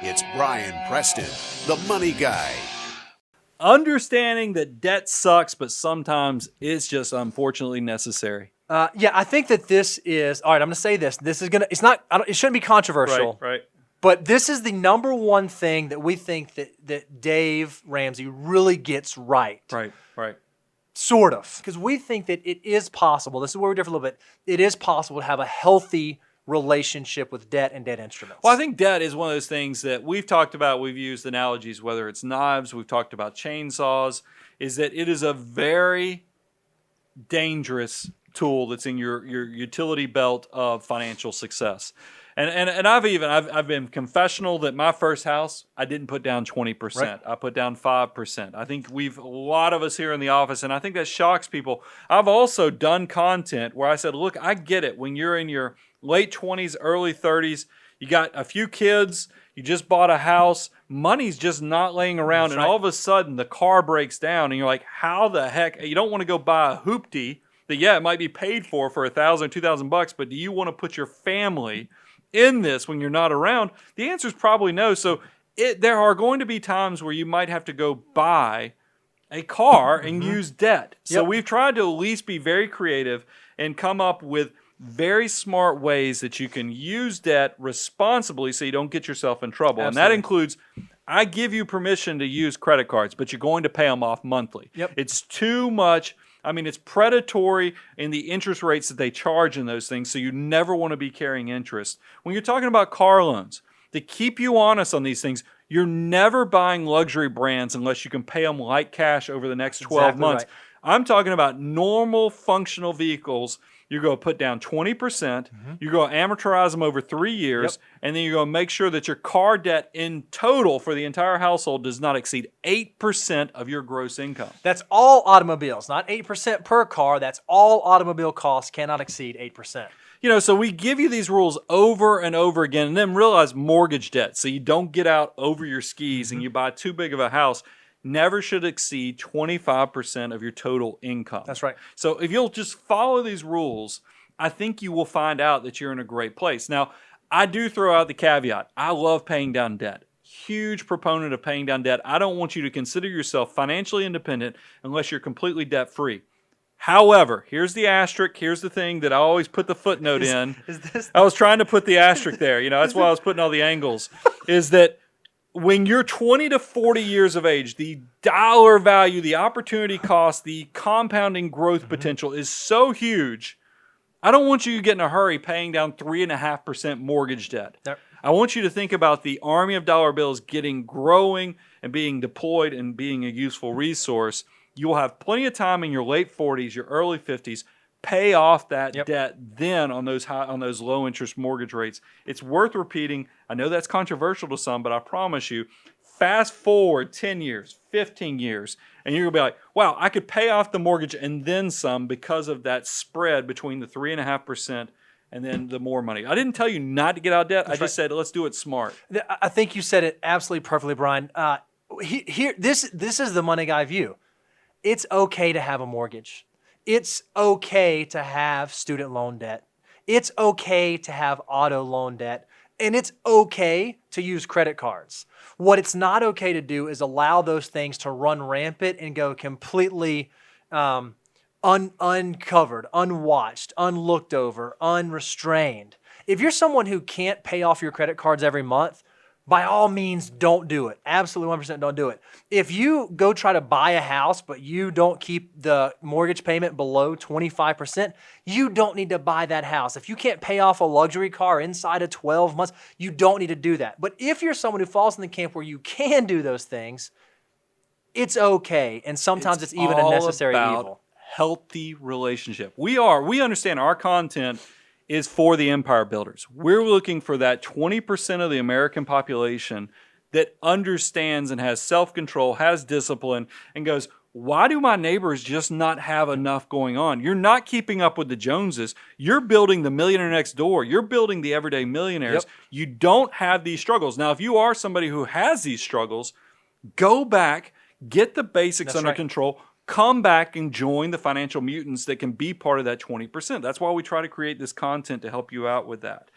It's Brian Preston, the money guy. Understanding that debt sucks, but sometimes it's just unfortunately necessary. Yeah, I think that this is all right. I'm going to say this. This is going to. It's not. It shouldn't be controversial. Right. But this is the number one thing that we think that Dave Ramsey really gets right. Right. Sort of, because we think that it is possible. This is where we differ a little bit. It is possible to have a healthy relationship with debt and debt instruments. Well, I think debt is one of those things that we've talked about. We've used analogies, whether it's knives, we've talked about chainsaws, is that it is a very dangerous tool that's in your utility belt of financial success. And I've been confessional that my first house, I didn't put down 20%. Right. I put down 5%. I think a lot of us here in the office, and I think that shocks people. I've also done content where I said, look, I get it. When you're in your late 20s, early 30s, you got a few kids, you just bought a house, money's just not laying around, That's and right. all of a sudden the car breaks down, and you're like, how the heck? You don't want to go buy a hoopty that, yeah, it might be paid for $1,000 or $2,000, but do you want to put your family in this when you're not around? The answer is probably no. So there are going to be times where you might have to go buy a car and use debt. So we've tried to at least be very creative and come up with very smart ways that you can use debt responsibly so you don't get yourself in trouble. Absolutely. And that includes, I give you permission to use credit cards, but you're going to pay them off monthly. Yep. It's too much. I mean, it's predatory in the interest rates that they charge in those things, so you never want to be carrying interest. When you're talking about car loans, to keep you honest on these things, you're never buying luxury brands unless you can pay them like cash over the next 12 Exactly months. right. I'm talking about normal functional vehicles. You're going to put down 20%, you're going to amortize them over 3 years, and then you're going to make sure that your car debt in total for the entire household does not exceed 8% of your gross income. That's all automobiles, not 8% per car. That's all automobile costs cannot exceed 8%. So we give you these rules over and over again, and then realize mortgage debt, so you don't get out over your skis and you buy too big of a house, never should exceed 25% of your total income. That's right. So if you'll just follow these rules, I think you will find out that you're in a great place. Now, I do throw out the caveat. I love paying down debt. Huge proponent of paying down debt. I don't want you to consider yourself financially independent unless you're completely debt-free. However, here's the asterisk. Here's the thing that I always put the footnote in. I was trying to put the asterisk there. That's why I was putting all the angles. Is that when you're 20 to 40 years of age, the dollar value, the opportunity cost, the compounding growth potential is so huge. I don't want you to get in a hurry paying down 3.5% mortgage debt. Yep. I want you to think about the army of dollar bills growing and being deployed and being a useful resource. You will have plenty of time in your late 40s, your early 50s, pay off that debt then on those low interest mortgage rates. It's worth repeating. I know that's controversial to some, but I promise you, fast forward 10 years, 15 years, and you're going to be like, wow, I could pay off the mortgage and then some because of that spread between the 3.5% and then the more money. I didn't tell you not to get out of debt. I just said, let's do it smart. I think you said it absolutely perfectly, Brian. This is the money guy view. It's okay to have a mortgage. It's okay to have student loan debt. It's okay to have auto loan debt. And it's okay to use credit cards. What it's not okay to do is allow those things to run rampant and go completely uncovered, unwatched, unlooked over, unrestrained. If you're someone who can't pay off your credit cards every month, by all means, don't do it. Absolutely 100% don't do it. If you go try to buy a house, but you don't keep the mortgage payment below 25%, you don't need to buy that house. If you can't pay off a luxury car inside of 12 months, you don't need to do that. But if you're someone who falls in the camp where you can do those things, it's okay. And sometimes it's even a necessary evil. Healthy relationship. We understand our content is for the empire builders. We're looking for that 20% of the American population that understands and has self-control, has discipline, and goes, why do my neighbors just not have enough going on? You're not keeping up with the Joneses. You're building the millionaire next door. You're building the everyday millionaires. Yep. You don't have these struggles. Now, if you are somebody who has these struggles, go back, get the basics under control, come back and join the financial mutants that can be part of that 20%. That's why we try to create this content to help you out with that.